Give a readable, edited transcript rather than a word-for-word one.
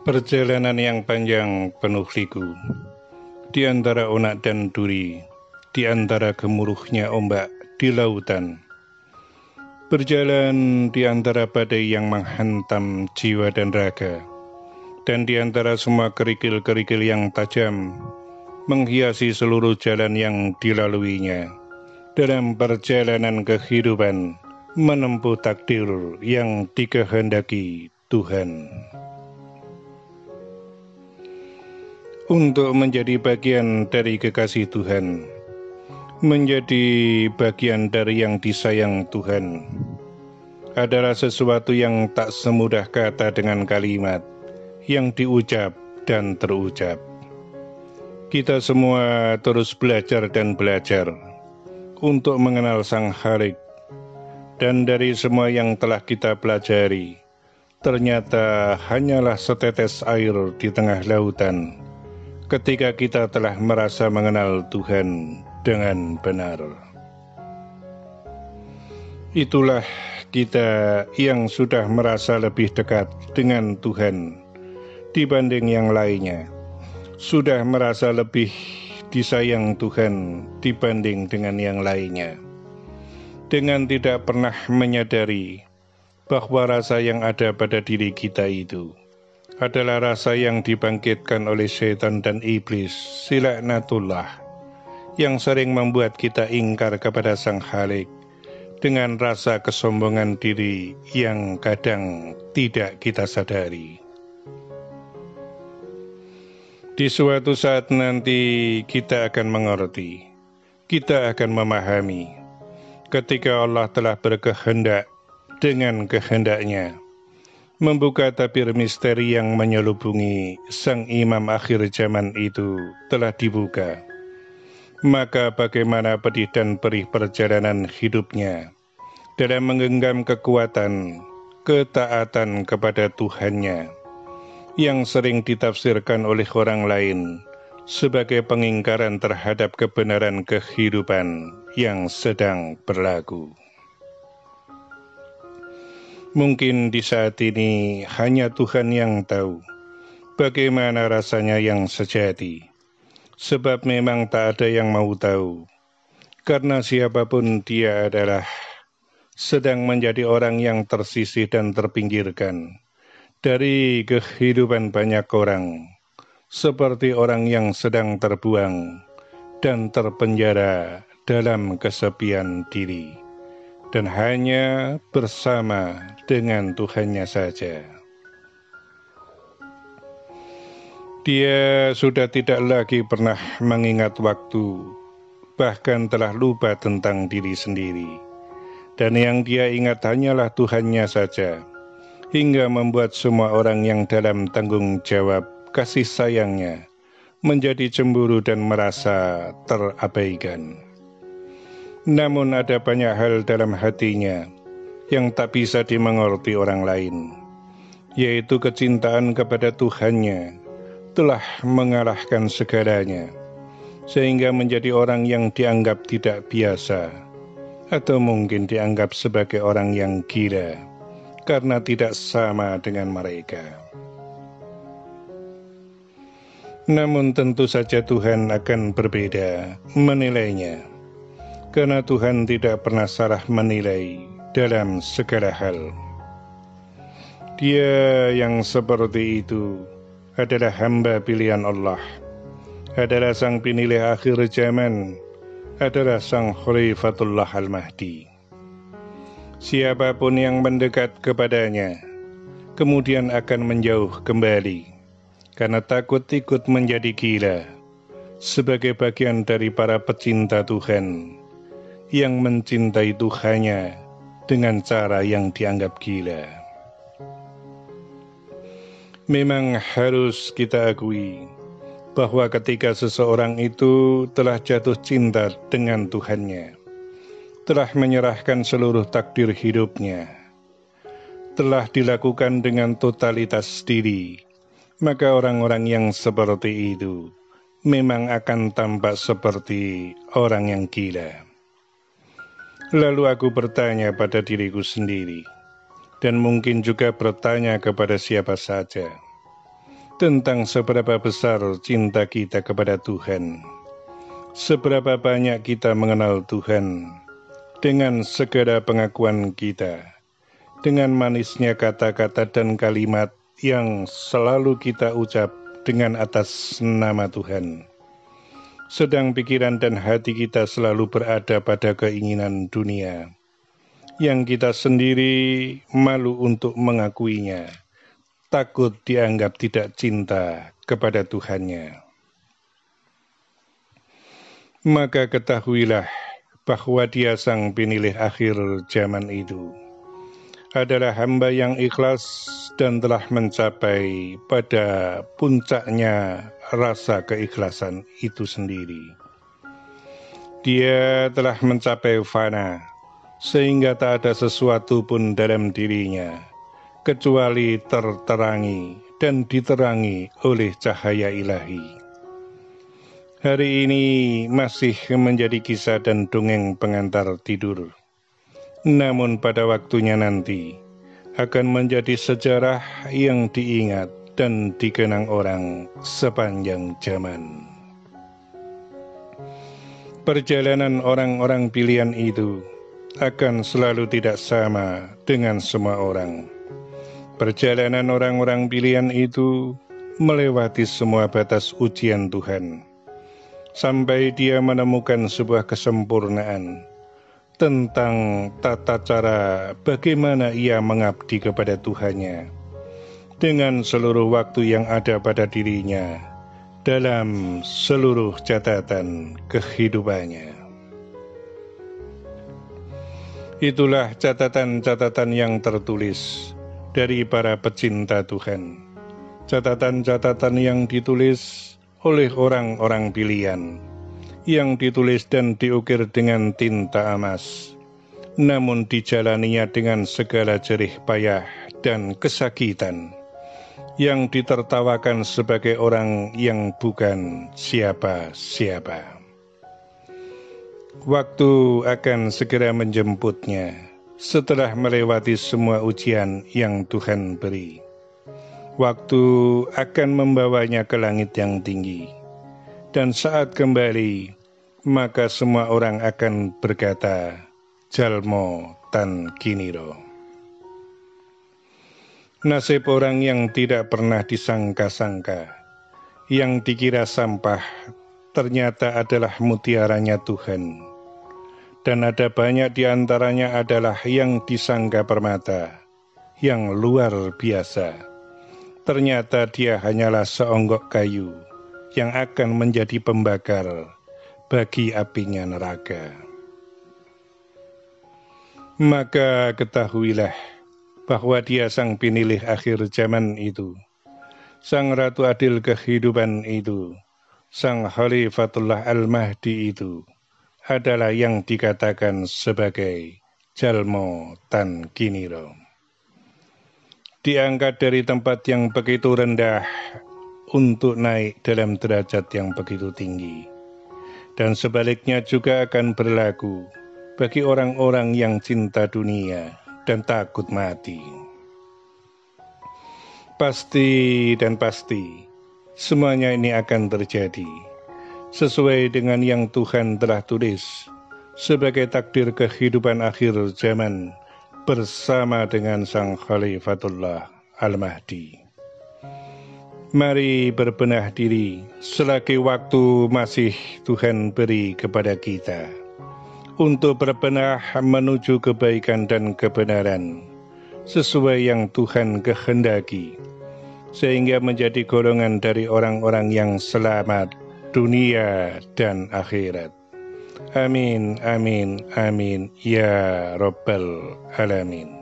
Perjalanan yang panjang penuh liku, di antara onak dan duri, di antara gemuruhnya ombak di lautan. Berjalan di antara badai yang menghantam jiwa dan raga, dan di antara semua kerikil-kerikil yang tajam, menghiasi seluruh jalan yang dilaluinya, dalam perjalanan kehidupan, menempuh takdir yang dikehendaki Tuhan. Untuk menjadi bagian dari kekasih Tuhan, menjadi bagian dari yang disayang Tuhan, adalah sesuatu yang tak semudah kata dengan kalimat yang diucap dan terucap. Kita semua terus belajar dan belajar untuk mengenal Sang Khalik, dan dari semua yang telah kita pelajari, ternyata hanyalah setetes air di tengah lautan ketika kita telah merasa mengenal Tuhan dengan benar. Itulah kita yang sudah merasa lebih dekat dengan Tuhan dibanding yang lainnya, sudah merasa lebih disayang Tuhan dibanding dengan yang lainnya, dengan tidak pernah menyadari bahwa rasa yang ada pada diri kita itu adalah rasa yang dibangkitkan oleh setan dan iblis, silaknatullah, yang sering membuat kita ingkar kepada Sang Khalik dengan rasa kesombongan diri yang kadang tidak kita sadari. Di suatu saat nanti kita akan mengerti, kita akan memahami, ketika Allah telah berkehendak dengan kehendaknya, membuka tabir misteri yang menyelubungi sang imam akhir zaman itu telah dibuka. Maka bagaimana pedih dan perih perjalanan hidupnya dalam menggenggam kekuatan, ketaatan kepada Tuhannya, yang sering ditafsirkan oleh orang lain sebagai pengingkaran terhadap kebenaran kehidupan yang sedang berlaku. Mungkin di saat ini hanya Tuhan yang tahu bagaimana rasanya yang sejati, sebab memang tak ada yang mau tahu, karena siapapun dia adalah sedang menjadi orang yang tersisih dan terpinggirkan dari kehidupan banyak orang, seperti orang yang sedang terbuang dan terpenjara dalam kesepian diri, dan hanya bersama dengan Tuhannya saja. Dia sudah tidak lagi pernah mengingat waktu, bahkan telah lupa tentang diri sendiri, dan yang dia ingat hanyalah Tuhannya saja, hingga membuat semua orang yang dalam tanggung jawab kasih sayangnya menjadi cemburu dan merasa terabaikan. Namun ada banyak hal dalam hatinya yang tak bisa dimengerti orang lain, yaitu kecintaan kepada Tuhannya telah mengalahkan segalanya, sehingga menjadi orang yang dianggap tidak biasa, atau mungkin dianggap sebagai orang yang gila, karena tidak sama dengan mereka. Namun tentu saja Tuhan akan berbeda menilainya, karena Tuhan tidak pernah salah menilai dalam segala hal. Dia yang seperti itu adalah hamba pilihan Allah, adalah sang penilai akhir zaman, adalah sang Khalifatullah Al-Mahdi. Siapapun yang mendekat kepadanya kemudian akan menjauh kembali karena takut ikut menjadi gila, sebagai bagian dari para pecinta Tuhan yang mencintai Tuhannya dengan cara yang dianggap gila. Memang harus kita akui bahwa ketika seseorang itu telah jatuh cinta dengan Tuhannya, telah menyerahkan seluruh takdir hidupnya, telah dilakukan dengan totalitas diri, maka orang-orang yang seperti itu memang akan tampak seperti orang yang gila. Lalu aku bertanya pada diriku sendiri, dan mungkin juga bertanya kepada siapa saja, tentang seberapa besar cinta kita kepada Tuhan, seberapa banyak kita mengenal Tuhan, dengan segala pengakuan kita, dengan manisnya kata-kata dan kalimat yang selalu kita ucap dengan atas nama Tuhan. Sedang pikiran dan hati kita selalu berada pada keinginan dunia, yang kita sendiri malu untuk mengakuinya, takut dianggap tidak cinta kepada Tuhannya. Maka ketahuilah bahwa Dia sang penilai akhir zaman itu adalah hamba yang ikhlas dan telah mencapai pada puncaknya rasa keikhlasan itu sendiri. Dia telah mencapai fana, sehingga tak ada sesuatu pun dalam dirinya kecuali terterangi dan diterangi oleh cahaya ilahi. Hari ini masih menjadi kisah dan dongeng pengantar tidur, namun pada waktunya nanti akan menjadi sejarah yang diingat dan dikenang orang sepanjang zaman. Perjalanan orang-orang pilihan itu akan selalu tidak sama dengan semua orang. Perjalanan orang-orang pilihan itu melewati semua batas ujian Tuhan, sampai dia menemukan sebuah kesempurnaan tentang tata cara bagaimana ia mengabdi kepada Tuhannya, dengan seluruh waktu yang ada pada dirinya, dalam seluruh catatan kehidupannya. Itulah catatan-catatan yang tertulis dari para pecinta Tuhan, catatan-catatan yang ditulis oleh orang-orang pilihan, yang ditulis dan diukir dengan tinta emas, namun dijalaninya dengan segala jerih payah dan kesakitan, yang ditertawakan sebagai orang yang bukan siapa-siapa. Waktu akan segera menjemputnya setelah melewati semua ujian yang Tuhan beri. Waktu akan membawanya ke langit yang tinggi, dan saat kembali, maka semua orang akan berkata, Jalmo tan kiniro. Nasib orang yang tidak pernah disangka-sangka, yang dikira sampah, ternyata adalah mutiaranya Tuhan. Dan ada banyak di antaranya adalah yang disangka permata, yang luar biasa. Ternyata dia hanyalah seonggok kayu yang akan menjadi pembakar bagi apinya neraka. Maka ketahuilah bahwa Dia sang penilai akhir zaman itu, sang Ratu Adil kehidupan itu, sang Khalifatullah Al-Mahdi itu, adalah yang dikatakan sebagai Jalmo tan kiniro. Diangkat dari tempat yang begitu rendah untuk naik dalam derajat yang begitu tinggi. Dan sebaliknya juga akan berlaku bagi orang-orang yang cinta dunia dan takut mati. Pasti dan pasti semuanya ini akan terjadi sesuai dengan yang Tuhan telah tulis sebagai takdir kehidupan akhir zaman bersama dengan sang Khalifatullah Al-Mahdi. Mari berbenah diri selagi waktu masih Tuhan beri kepada kita untuk berbenah menuju kebaikan dan kebenaran sesuai yang Tuhan kehendaki, sehingga menjadi golongan dari orang-orang yang selamat dunia dan akhirat. Amin, amin, amin, ya Rabbal Alamin.